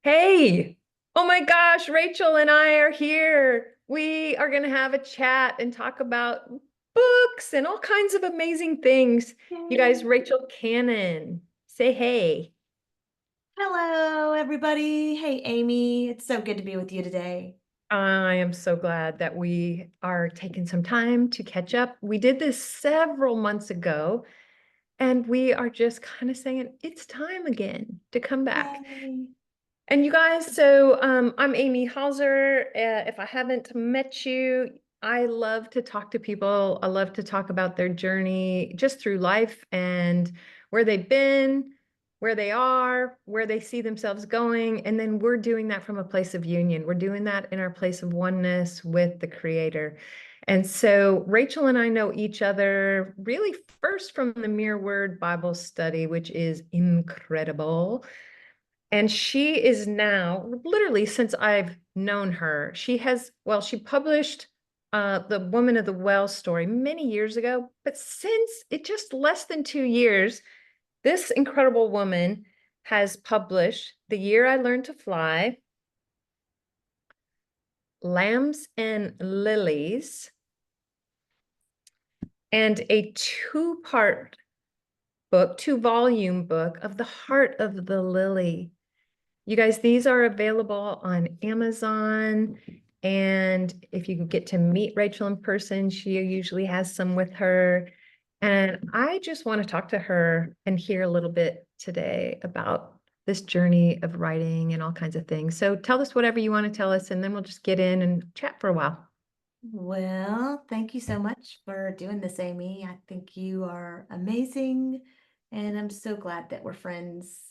Hey, oh my gosh, Rachel and I are here. We are going to have a chat and talk about books and all kinds of amazing things. You guys, Yay. Rachel Cannon, say hey. Hello, everybody. Hey, Amy. It's so good to be with you today. I am so glad that we are taking some time to catch up. We did this several months ago, and we are just kind of saying it's time again to come back. Yay. And you guys, so I'm Amy Hauser. If I haven't met you, I love to talk to people. I love to talk about their journey just through life and where they've been, where they are, where they see themselves going. And then we're doing that from a place of union. We're doing that in our place of oneness with the Creator. And so Rachel and I know each other really first from the Mere Word Bible study, which is incredible. And she is now, literally since I've known her, she published the Woman of the Well story many years ago, but since it just less than 2 years, this incredible woman has published The Year I Learned to Fly, Lambs and Lilies, and a two-part book, two-volume book of The Heart of the Lily. You guys, these are available on Amazon. And if you get to meet Rachel in person, she usually has some with her. And I just want to talk to her and hear a little bit today about this journey of writing and all kinds of things. So tell us whatever you want to tell us, and then we'll just get in and chat for a while. Well, thank you so much for doing this, Amy. I think you are amazing, and I'm so glad that we're friends.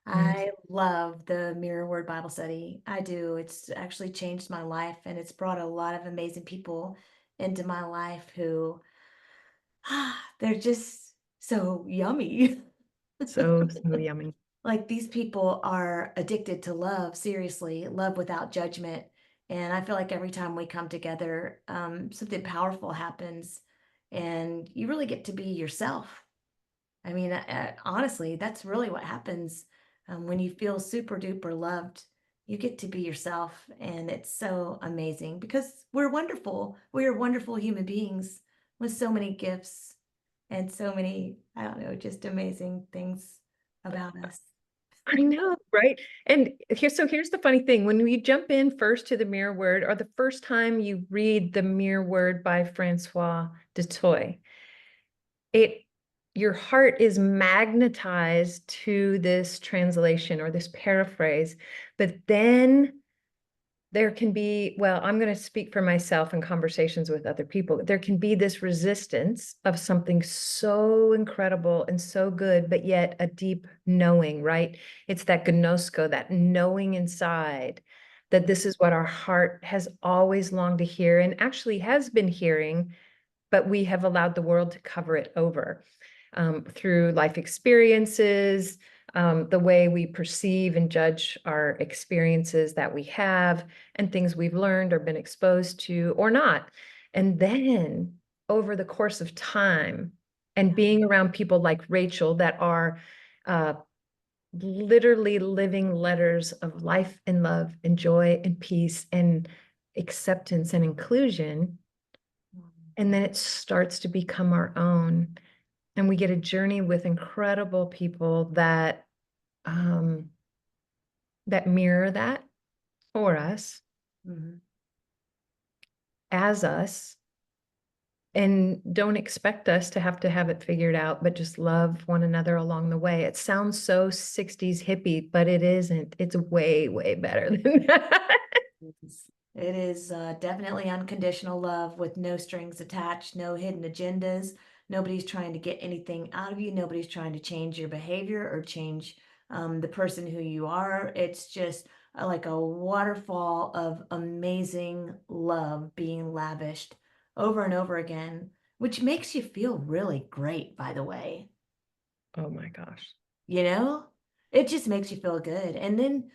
Yes. I love the Mirror Word Bible study. I do. It's actually changed my life, and it's brought a lot of amazing people into my life who, they're just so yummy. So yummy. Like these people are addicted to love, seriously, love without judgment. And I feel like every time we come together, something powerful happens and you really get to be yourself. I mean, honestly, that's really what happens when you feel super duper loved. You get to be yourself, and it's so amazing because we're wonderful. We are wonderful human beings with so many gifts and so many, I don't know, just amazing things about us. I know, right? And here's the funny thing. When we jump in first to the Mirror Word, or the first time you read the Mirror Word by Francois du Toit, it your heart is magnetized to this translation or this paraphrase. But then there can be, well, I'm going to speak for myself in conversations with other people. There can be this resistance of something so incredible and so good, but yet a deep knowing, right? It's that gnosko, that knowing inside that this is what our heart has always longed to hear and actually has been hearing, but we have allowed the world to cover it over through life experiences, the way we perceive and judge our experiences that we have, and things we've learned or been exposed to or not. And then over the course of time, and being around people like Rachel that are uh, literally living letters of life and love and joy and peace and acceptance and inclusion. And then it starts to become our own. And we get a journey with incredible people um, that mirror that for us, Mhm. as us, and don't expect us to have it figured out, but just love one another along the way. It sounds so 60s hippie, but it isn't. It's way, way better than that. It is definitely unconditional love with no strings attached, no hidden agendas. Nobody's trying to get anything out of you. Nobody's trying to change your behavior or change the person who you are. It's just like a waterfall of amazing love being lavished over and over again, which makes you feel really great, by the way. Oh my gosh. You know, it just makes you feel good. And then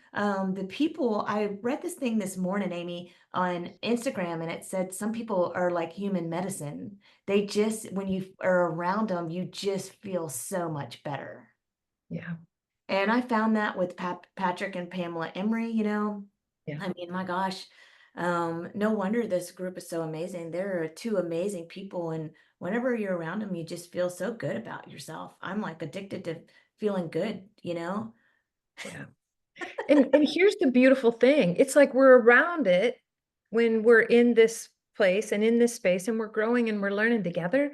the people, I read this thing this morning, Amy, on Instagram, and it said some people are like human medicine. They just, when you are around them, you just feel so much better. Yeah. And I found that with Patrick and Pamela Emery, you know, Yeah. I mean, my gosh, no wonder this group is so amazing. There are two amazing people, and whenever you're around them, you just feel so good about yourself. I'm like addicted to feeling good, you know? Yeah. And here's the beautiful thing. It's like we're around it when we're in this place and in this space and we're growing and we're learning together.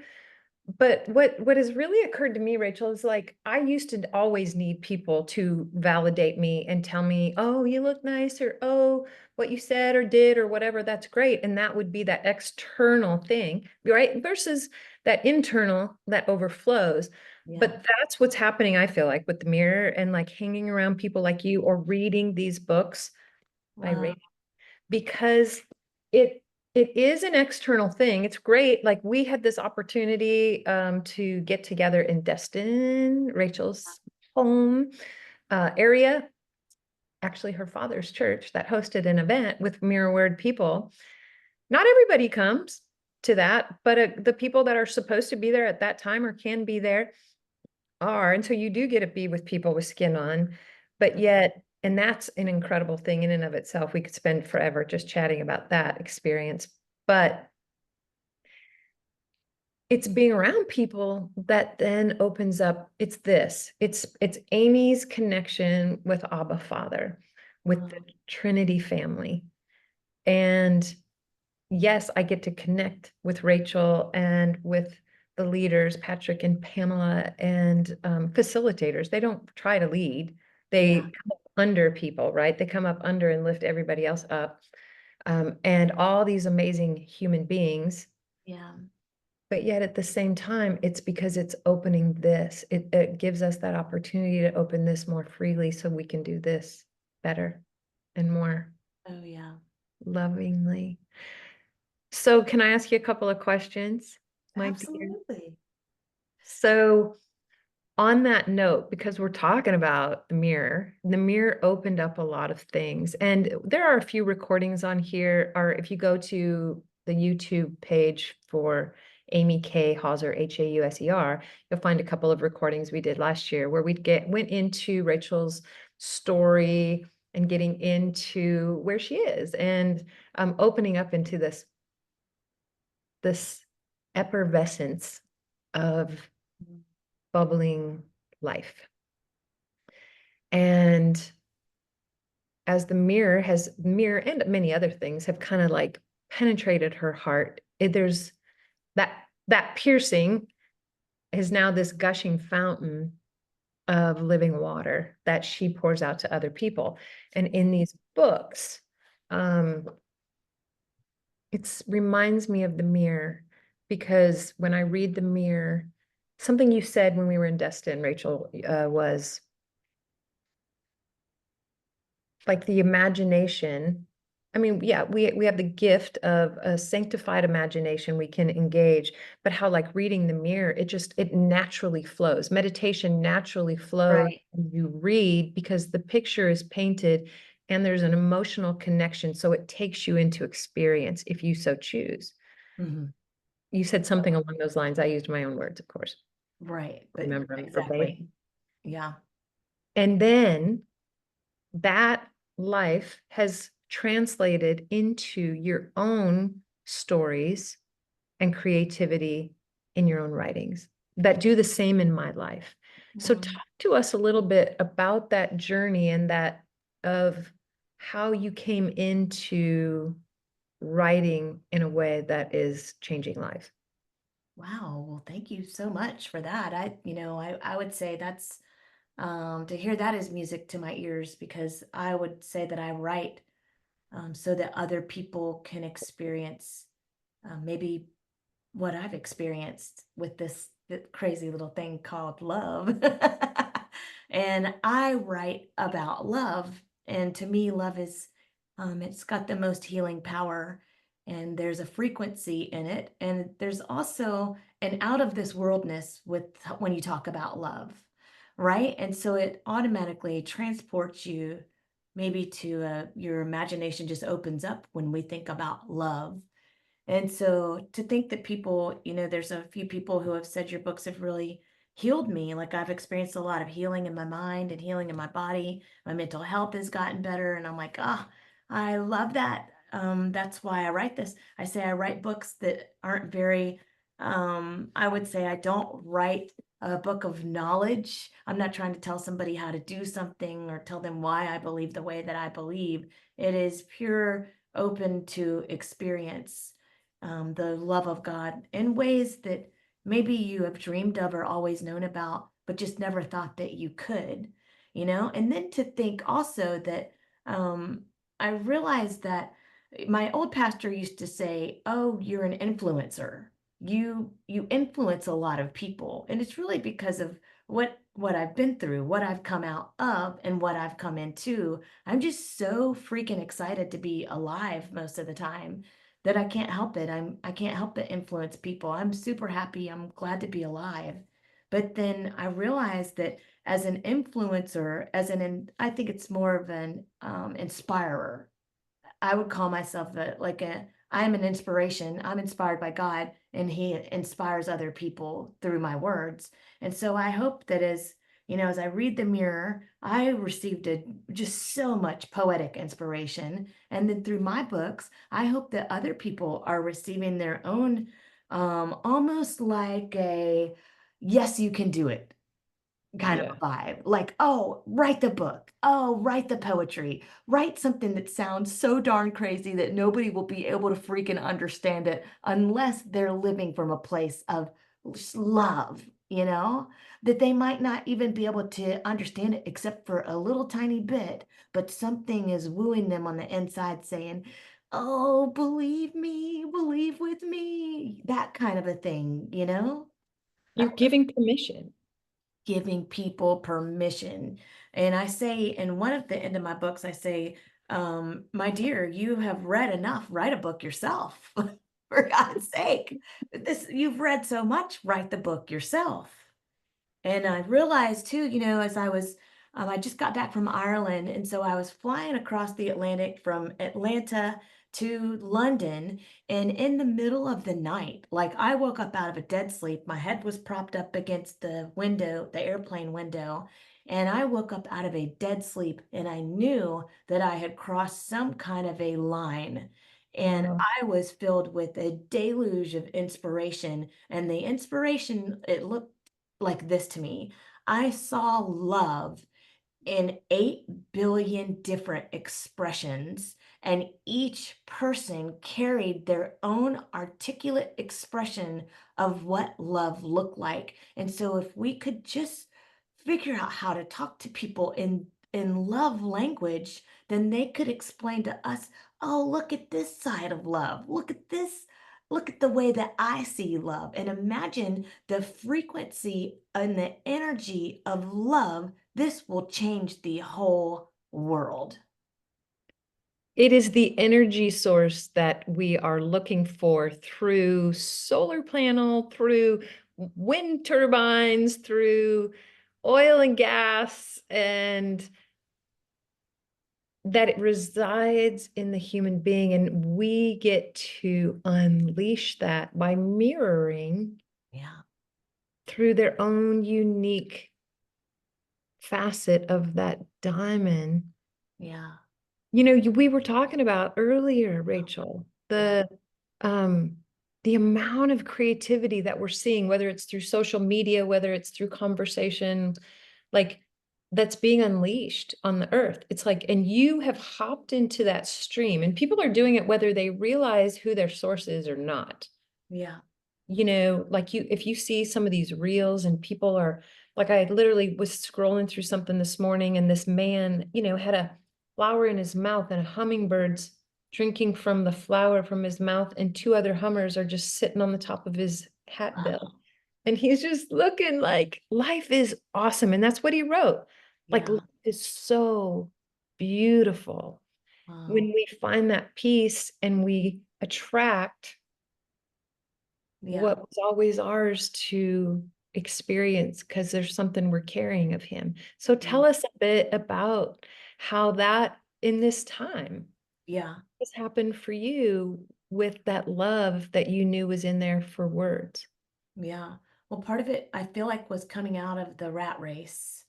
But what has really occurred to me, Rachel, is like I used to always need people to validate me and tell me, "Oh, you look nice," or "Oh, what you said or did or whatever, that's great." And that would be that external thing, right? Versus that internal that overflows. Yeah. But that's what's happening, I feel like, with the mirror and like hanging around people like you or reading these books by Wow. Rachel because it it is an external thing. It's great. Like we had this opportunity to get together in Destin, Rachel's home area, actually her father's church that hosted an event with Mirror Word people. Not everybody comes to that, but the people that are supposed to be there at that time or can be there are. And so you do get to be with people with skin on, but yet, and that's an incredible thing in and of itself. We could spend forever just chatting about that experience, but it's being around people that then opens up. It's Amy's connection with Abba Father, with the Wow. Trinity family. And yes, I get to connect with Rachel and with the leaders, Patrick and Pamela, and facilitators. They don't try to lead, they Yeah. come up under people, right? They come up under and lift everybody else up. And all these amazing human beings. Yeah. But yet at the same time, it's because it's opening this. It gives us that opportunity to open this more freely so we can do this better and more Oh, yeah. lovingly. So can I ask you a couple of questions, my dear? Absolutely. So on that note, because we're talking about the mirror opened up a lot of things. And there are a few recordings on here, or if you go to the YouTube page for Amy K. Hauser, Hauser, you'll find a couple of recordings we did last year where went into Rachel's story and getting into where she is and opening up into this effervescence of Mm. bubbling life. And as the mirror and many other things have kind of like penetrated her heart, there's that piercing is now this gushing fountain of living water that she pours out to other people. And in these books, um, it reminds me of the mirror because when I read the mirror, something you said when we were in Destin, Rachel, was like the imagination. I mean, yeah, we have the gift of a sanctified imagination we can engage, but how like reading the mirror, it naturally flows. Meditation naturally flows Right. when you read because the picture is painted and there's an emotional connection. So it takes you into experience if you so choose. Mhm. You said something along those lines. I used my own words, of course. Right. But Remember them exactly. verbatim. Yeah. And then that life has translated into your own stories and creativity in your own writings that do the same in my life. So Wow. talk to us a little bit about that journey and that of how you came into writing in a way that is changing lives. Wow. Well, thank you so much for that. I would say that's to hear that is music to my ears because I would say that I write so that other people can experience maybe what I've experienced with this crazy little thing called love. And I write about love. And to me, love is, it's got the most healing power. And there's a frequency in it. And there's also an out of this worldness with when you talk about love, right? And so it automatically transports you maybe to your imagination just opens up when we think about love. And so to think that people, there's a few people who have said your books have really healed me. Like I've experienced a lot of healing in my mind and healing in my body. My mental health has gotten better. And I'm like, ah, I love that. That's why I write this. I say I write books that aren't very, I would say I don't write a book of knowledge. I'm not trying to tell somebody how to do something or tell them why I believe the way that I believe. It is pure, open to experience the love of God in ways that maybe you have dreamed of or always known about, but just never thought that you could, you know? And then to think also that um, I realized that my old pastor used to say, "Oh, you're an influencer. You influence a lot of people." And it's really because of what I've been through, what I've come out of, and what I've come into. I'm just so freaking excited to be alive most of the time that I can't help it. I can't help but influence people. I'm super happy. I'm glad to be alive. But then I realized that as an influencer, I think it's more of an inspirer. I would call myself I'm an inspiration. I'm inspired by God and he inspires other people through my words. And so I hope that as I read the mirror, I received just so much poetic inspiration. And then through my books, I hope that other people are receiving their own, almost like a, yes, you can do it kind of Yeah. a vibe. Like, oh, write the book. Oh, write the poetry. Write something that sounds so darn crazy that nobody will be able to freaking understand it unless they're living from a place of love, that they might not even be able to understand it except for a little tiny bit, but something is wooing them on the inside saying, "Oh, believe me, believe with me," that kind of a thing. You're giving permission. Giving people permission. And I say in one of the end of my books, I say, my dear, you have read enough, write a book yourself. For God's sake. You've read so much, write the book yourself. And I realized too, as I just got back from Ireland. And so I was flying across the Atlantic from Atlanta to London. And in the middle of the night, like I woke up out of a dead sleep. My head was propped up against the window, the airplane window. And I woke up out of a dead sleep and I knew that I had crossed some kind of a line. And Wow. I was filled with a deluge of inspiration. And the inspiration, it looked like this to me. I saw love in 8 billion different expressions, and each person carried their own articulate expression of what love looked like. And so if we could just figure out how to talk to people in love language, then they could explain to us, "Oh, look at this side of love. Look at this. Look at the way that I see love." And imagine the frequency and the energy of love. This will change the whole world. It is the energy source that we are looking for through solar panel, through wind turbines, through oil and gas, and that it resides in the human being. And we get to unleash that by mirroring Yeah. through their own unique facet of that diamond. Yeah. We were talking about earlier, Rachel, Yeah. um the amount of creativity that we're seeing, whether it's through social media, whether it's through conversation, like that's being unleashed on the earth. It's like, and you have hopped into that stream, and people are doing it whether they realize who their source is or not. Yeah. Like if you see some of these reels and people are like, I literally was scrolling through something this morning and this man, had a flower in his mouth and a hummingbird's drinking from the flower from his mouth, and two other hummers are just sitting on the top of his hat bill. Oh, And he's just looking like life is awesome. And that's what he wrote. Like yeah. life is so beautiful Wow. when we find that peace and we attract Yeah. what was always ours to experience, because there's something we're carrying of him. So Yeah. tell us a bit about how that in this time Yeah. has happened for you with that love that you knew was in there for words. Yeah. Well, part of it I feel like was coming out of the rat race.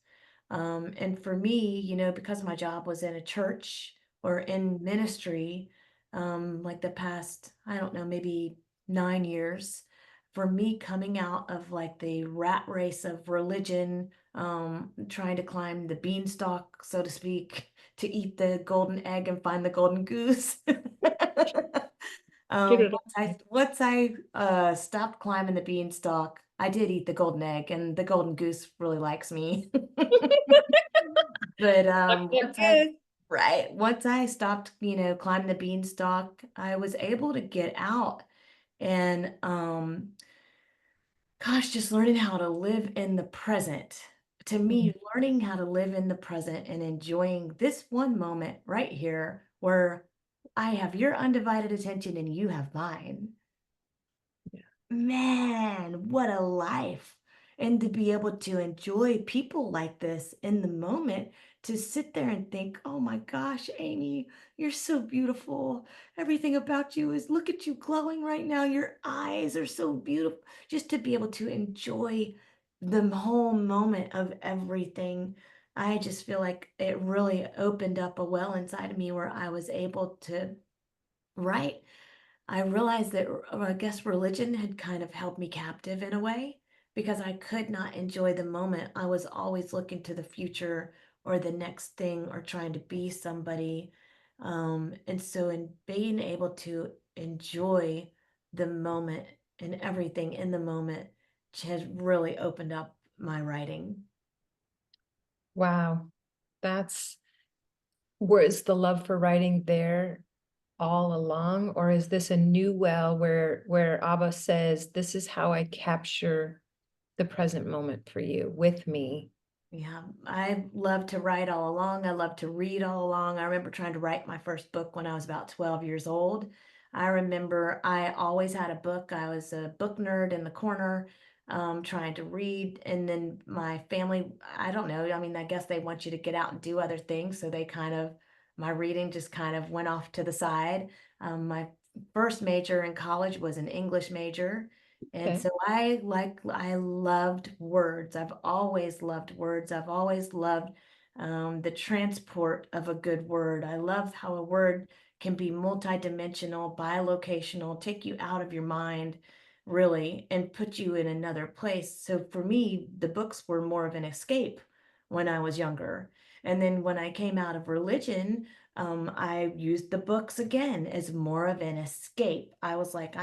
And for me, because my job was in a church or in ministry, like the past, I don't know, maybe 9 years, for me coming out of like the rat race of religion, trying to climb the beanstalk, so to speak, to eat the golden egg and find the golden goose. Get it Once I stopped climbing the beanstalk, I did eat the golden egg, and the golden goose really likes me. But that good. once I stopped, climbing the beanstalk, I was able to get out and gosh, just learning how to live in the present. To Mhm. me, learning how to live in the present and enjoying this one moment right here where I have your undivided attention and you have mine. Yeah. Man, what a life. And to be able to enjoy people like this in the moment, to sit there and think, oh my gosh, Amy, you're so beautiful. Everything about you is, look at you glowing right now. Your eyes are so beautiful. Just to be able to enjoy the whole moment of everything. I just feel like it really opened up a well inside of me where I was able to write. I realized that I guess religion had kind of held me captive in a way because I could not enjoy the moment. I was always looking to the future or the next thing or trying to be somebody. And so, in being able to enjoy the moment and everything in the moment has really opened up my writing. Wow. That's Was the love for writing there all along, or is this a new well where Abba says, "This is how I capture the present moment for you with me"? Yeah, I love to write all along. I love to read all along. I remember trying to write my first book when I was about 12 years old. I remember I always had a book. I was a book nerd in the corner, trying to read. And then my family, I don't know, I mean, I guess they want you to get out and do other things. So my reading just kind of went off to the side. My first major in college was an English major. And Okay. so I loved words. I've always loved words. I've always loved the transport of a good word. I love how a word can be multidimensional, bilocational, take you out of your mind, really, and put you in another place. So for me, the books were more of an escape when I was younger. And then when I came out of religion, I used the books again as more of an escape. I was like,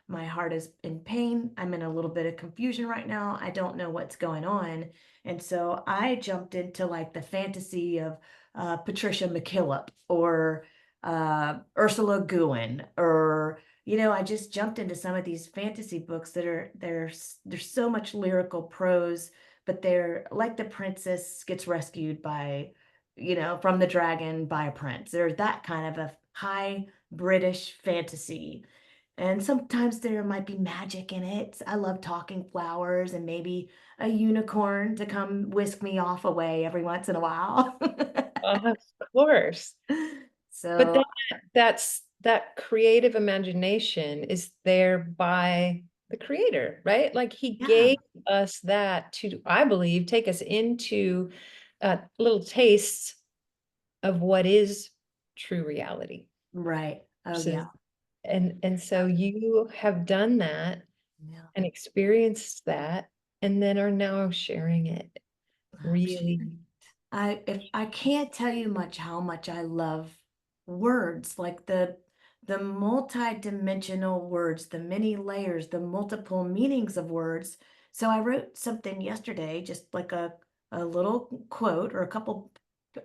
my heart is in pain. I'm in a little bit of confusion right now. I don't know what's going on. And so I jumped into like the fantasy of Patricia McKillop or Ursula Guin, or I just jumped into some of these fantasy books that there's so much lyrical prose, but they're like the princess gets rescued by, from the dragon by a prince. There's that kind of a high British fantasy. And sometimes there might be magic in it. I love talking flowers and maybe a unicorn to come whisk me off away every once in a while. Of course. But So, that creative imagination is there by the creator, right? Like he yeah, gave us that to, I believe, take us into little tastes of what is true reality. right. Oh, Versus, yeah. and so you have done that Yeah. and experienced that, and then are now sharing it. I'm Really, sure. If I can't tell you how much I love words, like the multi-dimensional words, the many layers, the multiple meanings of words. So I wrote something yesterday, just like a little quote or a couple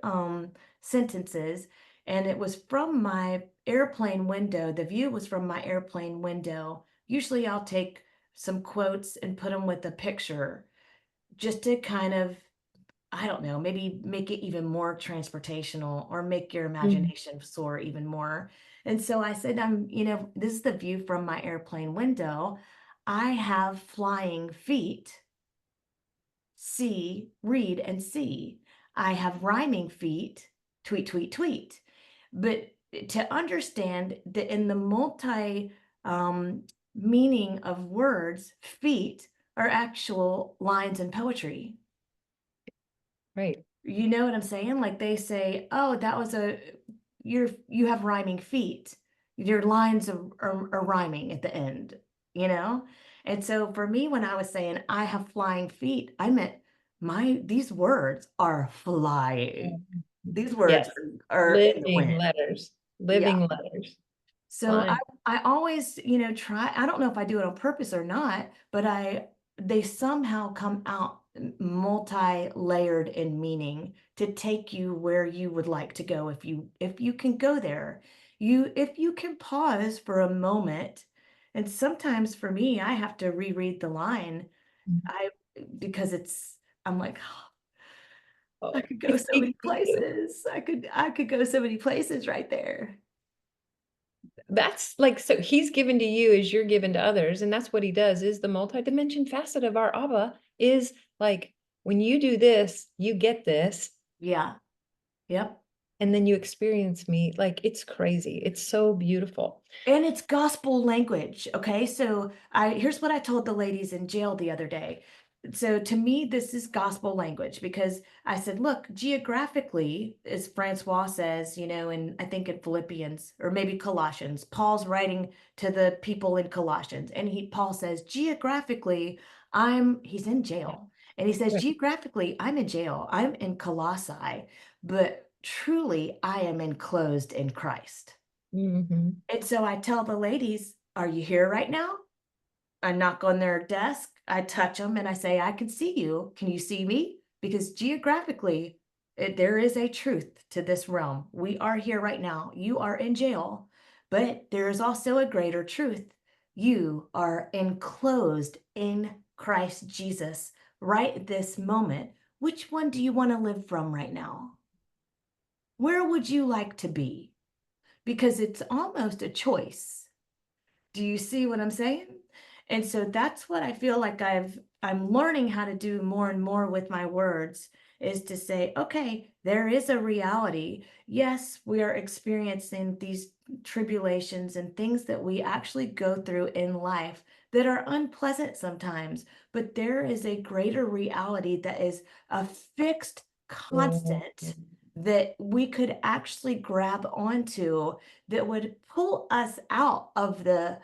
um sentences, and it was from my airplane window. The view was from my airplane window. Usually I'll take some quotes and put them with a picture just to kind of, I don't know, maybe make it even more transportational or make your mm, imagination soar even more. And so I said, this is the view from my airplane window. I have flying feet, see, read, and see. I have rhyming feet, tweet, tweet, tweet. But to understand that in the multi meaning of words, feet are actual lines in poetry. Right. You know what I'm saying? Like they say, oh, that was you have rhyming feet. Your lines are rhyming at the end, you know? And so for me, when I was saying I have flying feet, I meant these words are flying. These words Yes. are in the Living wind. letters. Yeah. Living letters. So Fine. I always, you know, try, I don't know if I do it on purpose or not, but they somehow come out multi-layered in meaning to take you where you would like to go if you can go there. If you can pause for a moment, and sometimes for me, I have to reread the line. I because I'm like, I Oh, could go it so speaks many to you. places. I could go so many places right there. That's like, so he's given to you as you're given to others. And that's what he does, is the multi-dimension facet of our Abba is like, when you do this, you get this, Yeah. Yep. and then you experience me. Like, it's crazy. It's so beautiful. And it's gospel language. Okay. So here's what I told the ladies in jail the other day. So to me, this is gospel language because I said, look, geographically, as Francois says, you know, and I think in Philippians or maybe Colossians, Paul's writing to the people in Colossians, and Paul says, geographically, he's in Yeah. jail. And he says, Right. geographically, I'm in jail. I'm in Colossae, but truly I am enclosed in Christ. Mhm. And so I tell the ladies, are you here right now? I knock on their desk, I touch them, and I say, I can see you. Can you see me? Because geographically, there is a truth to this realm. We are here right now. You are in jail, but there is also a greater truth. You are enclosed in Christ Jesus right this moment. Which one do you want to live from right now? Where would you like to be? Because it's almost a choice. Do you see what I'm saying? And so that's what I feel like I'm learning how to do more and more with my words is to say, okay, there is a reality. Yes, we are experiencing these tribulations and things that we actually go through in life that are unpleasant sometimes, but there is a greater reality that is a fixed constant Mhm. that we could actually grab onto that would pull us out of the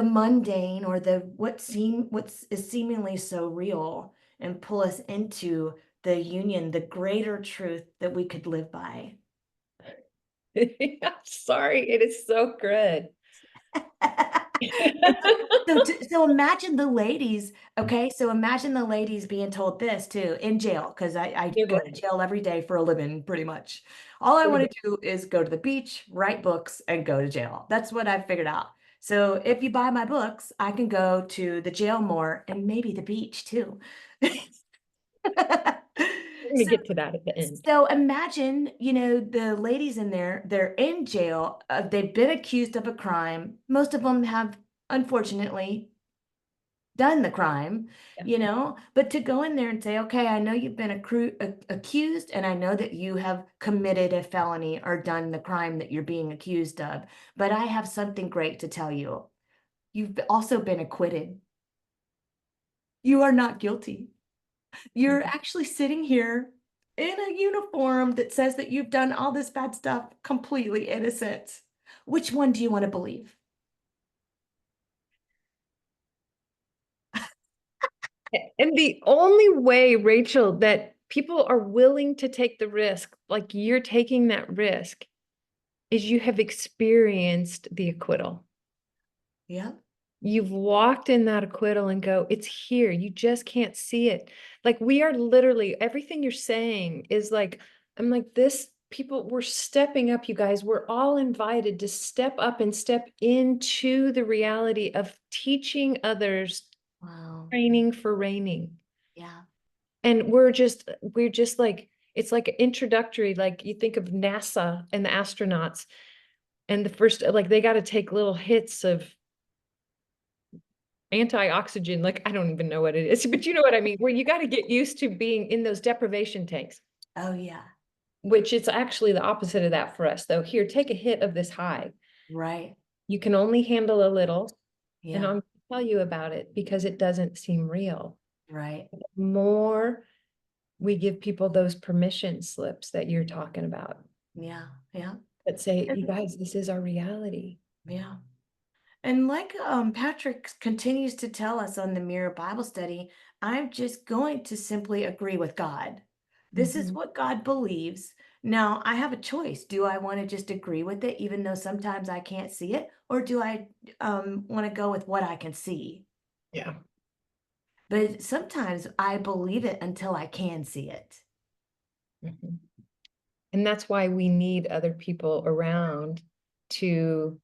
mundane or the is seemingly so real and pull us into the union, the greater truth that we could live by. I'm sorry, it is so good. So imagine the ladies, okay? So imagine the ladies being told this too in jail, because I Dear go boy, to jail every day for a living, pretty much. All I want to do is go to the beach, write books, and go to jail. That's what I've figured out. So if you buy my books, I can go to the jail more and maybe the beach too. we're gonna So get to that at the end. so imagine, you know, the ladies in there, they're in jail. They've been accused of a crime. Most of them have, unfortunately, done the crime, Yeah. you know, but to go in there and say, okay, I know you've been accused, and I know that you have committed a felony or done the crime that you're being accused of, but I have something great to tell you. You've also been acquitted. You are not guilty. You're Mhm. actually sitting here in a uniform that says that you've done all this bad stuff completely innocent. Which one do you want to believe? And the only way, Rachel, that people are willing to take the risk, like you're taking that risk, is you have experienced the acquittal. Yeah. You've walked in that acquittal and go, it's here. You just can't see it. Like we are literally, everything you're saying is like, I'm like, this people, we're stepping up, you guys. We're all invited to step up and step into the reality of teaching others, Wow. training for reigning. Yeah. And we're just like, it's like introductory, like you think of NASA and the astronauts and the first, like they got to take little hits of antioxygen, like I don't even know what it is, but you know what I mean, where you got to get used to being in those deprivation tanks, Oh, yeah. which it's actually the opposite of that for us though. Here, take a hit of this high. Right. You can only handle a little. And Yeah. tell you about it because it doesn't seem real. Right. The more we give people those permission slips that you're talking about Yeah. Yeah. that say, you And- guys, this is our reality. yeah. And like Patrick continues to tell us on the Mirror Bible Study, I'm just going to simply agree with God. This is Mhm. what God believes. Now I have a choice. Do I want to just agree with it, even though sometimes I can't see it? Or do I want to go with what I can see? Yeah. But sometimes I believe it until I can see it. Mhm. And that's why we need other people around to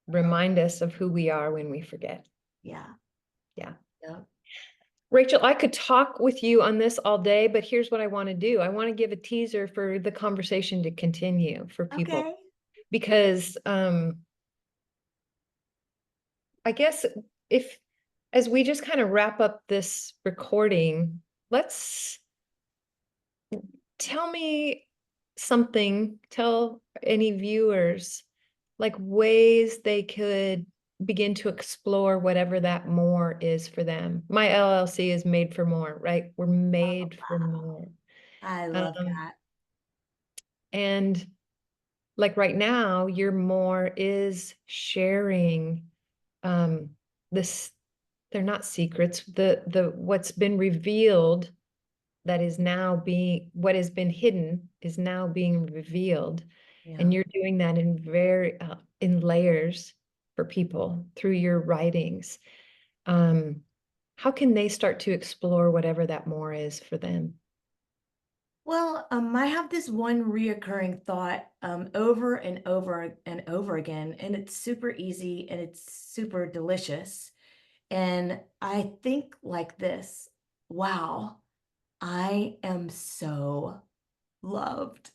remind us of who we are when we forget. Yeah. Yeah. Yeah. Rachel, I could talk with you on this all day, but here's what I want to do. I want to give a teaser for the conversation to continue for people Okay. because I guess if as we just kind of wrap up this recording, let's tell me something, tell any viewers like ways they could begin to explore whatever that more is for them. My LLC is made for more, right? We're made for more. I love Um, that. and like right now, your more is sharing this, they're not secrets, the what's been revealed that is now being, what has been hidden is now being revealed. Yeah. And you're doing that in very in layers for people through your writings. um how can they start to explore whatever that more is for them? Well, I have this one reoccurring thought over and over and over again, and it's super easy and it's super delicious. And I think like this: wow, I am so loved.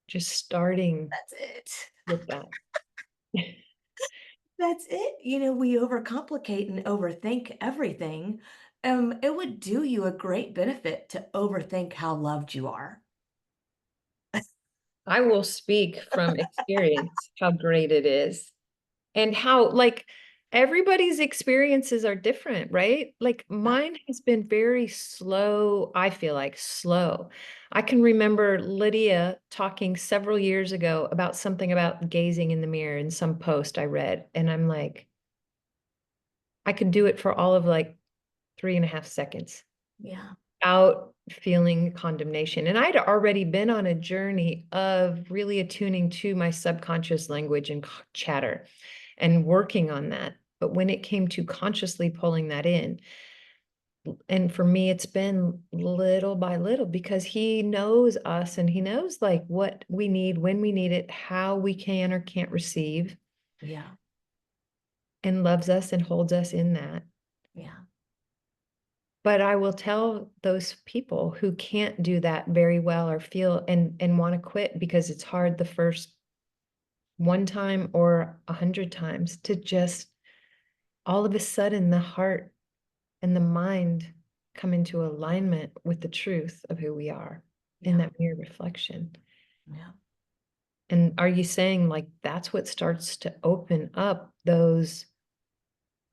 Just starting That's it. with that. That's it. We overcomplicate and overthink everything. It would do you a great benefit to overthink how loved you are. I will speak from experience how great it is and how like everybody's experiences are different, right? Like Yeah. mine has been very slow. I feel like slow. I can remember Lydia talking several years ago about something about gazing in the mirror in some post I read. And I'm like, I could do it for all of like 3.5 seconds Yeah. out feeling condemnation. And I'd already been on a journey of really attuning to my subconscious language and chatter and working on that. But when it came to consciously pulling that in, and for me, it's been little by little because he knows us and he knows like what we need, when we need it, how we can or can't receive, Yeah. and loves us and holds us in that. Yeah. But I will tell those people who can't do that very well or feel and want to quit because it's hard the first one time or 100 times to just all of a sudden the heart and the mind come into alignment with the truth of who we are in Yeah. that mirror reflection. Yeah. And are you saying like that's what starts to open up those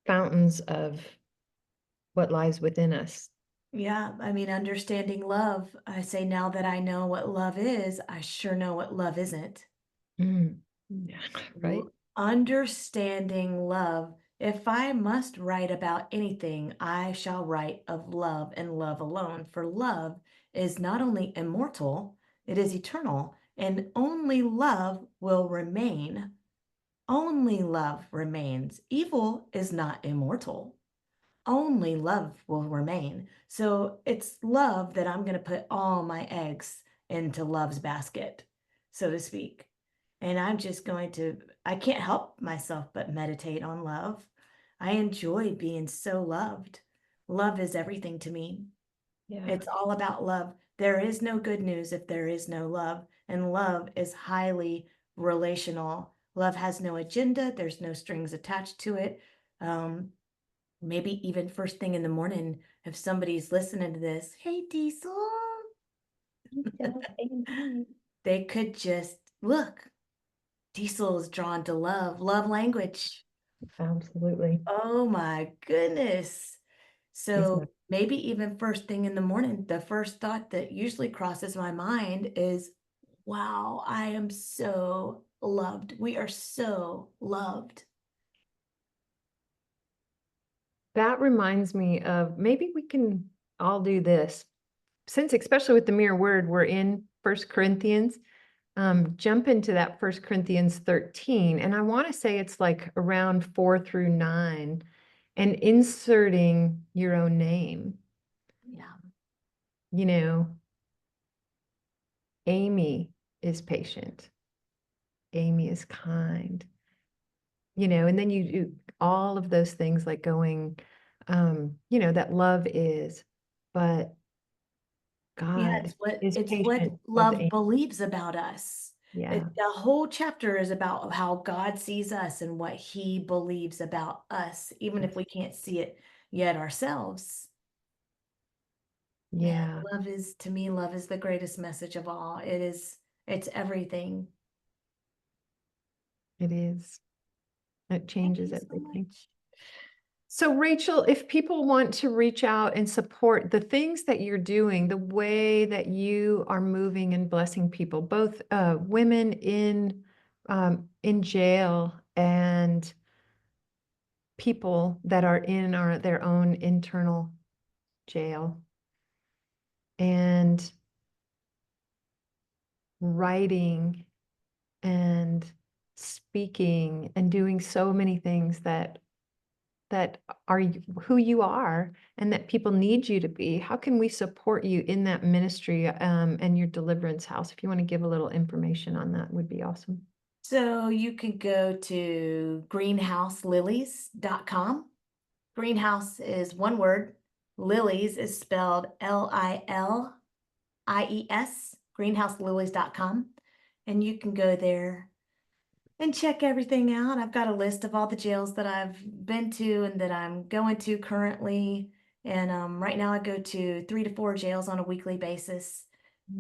fountains of what lies within us? Yeah, I mean, understanding love. I say now that I know what love is, I sure know what love isn't. Mm. Yeah, right? Understanding love. If I must write about anything, I shall write of love and love alone. For love is not only immortal, it is eternal, and only love will remain. Only love remains. Evil is not immortal. Only love will remain. So it's love that I'm going to put all my eggs into love's basket, so to speak. And I'm just going to, I can't help myself but meditate on love. I enjoy being so loved. Love is everything to me. Yeah. It's all about love. There is no good news if there is no love. And love is highly relational. Love has no agenda, there's no strings attached to it. Um, Maybe even first thing in the morning, if somebody's listening to this, hey Diesel, Yeah, amen. they could just look, Diesel is drawn to love, love language. Absolutely. Oh my goodness. He's So my maybe even first thing in the morning, the first thought that usually crosses my mind is, wow, I am so loved. We are so loved. That reminds me of maybe we can all do this. Since especially with the mirror word, we're in First Corinthians. Jump into that First Corinthians 13, and I want to say it's like around 4 through 9, and inserting your own name. Yeah. You know, Amy is patient. Amy is kind. And then you do all of those things like going, that love is, but Yeah, God is it's what patient with love believes about us. Yeah, The whole chapter is about how God sees us and what he believes about us, even if we can't see it yet ourselves. Man, yeah, love is, to me, love is the greatest message of all. It's everything. it is. It Thank changes you so everything. much. So, Rachel, if people want to reach out and support the things that you're doing, the way that you are moving and blessing people, both women in jail and people that are in their own internal jail, and writing and speaking and doing so many things that are who you are and that people need you to be. How can we support you in that ministry and your deliverance house? If you want to give a little information on that, would be awesome. So you can go to greenhouselilies.com. Greenhouse is one word. Lilies is spelled Lilies, greenhouselilies.com. And you can go there and check everything out. I've got a list of all the jails that I've been to and that I'm going to currently. And right now I go to 3 to 4 jails on a weekly basis.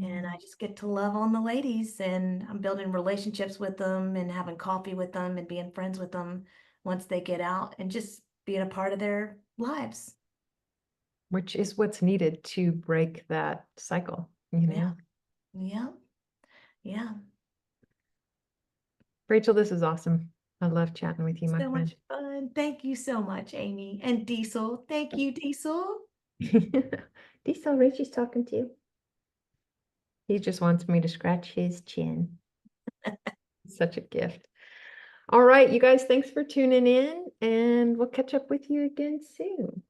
And I just get to love on the ladies, and I'm building relationships with them and having coffee with them and being friends with them once they get out and just being a part of their lives. Which is what's needed to break that cycle, Yeah. Yeah. Yeah. Rachel, this is awesome. I love chatting with you, my So friend. much fun. Thank you so much, Amy. And Diesel. Thank you, Diesel. Diesel, Rachel's talking to you. He just wants me to scratch his chin. Such a gift. All right, you guys, thanks for tuning in, and we'll catch up with you again soon.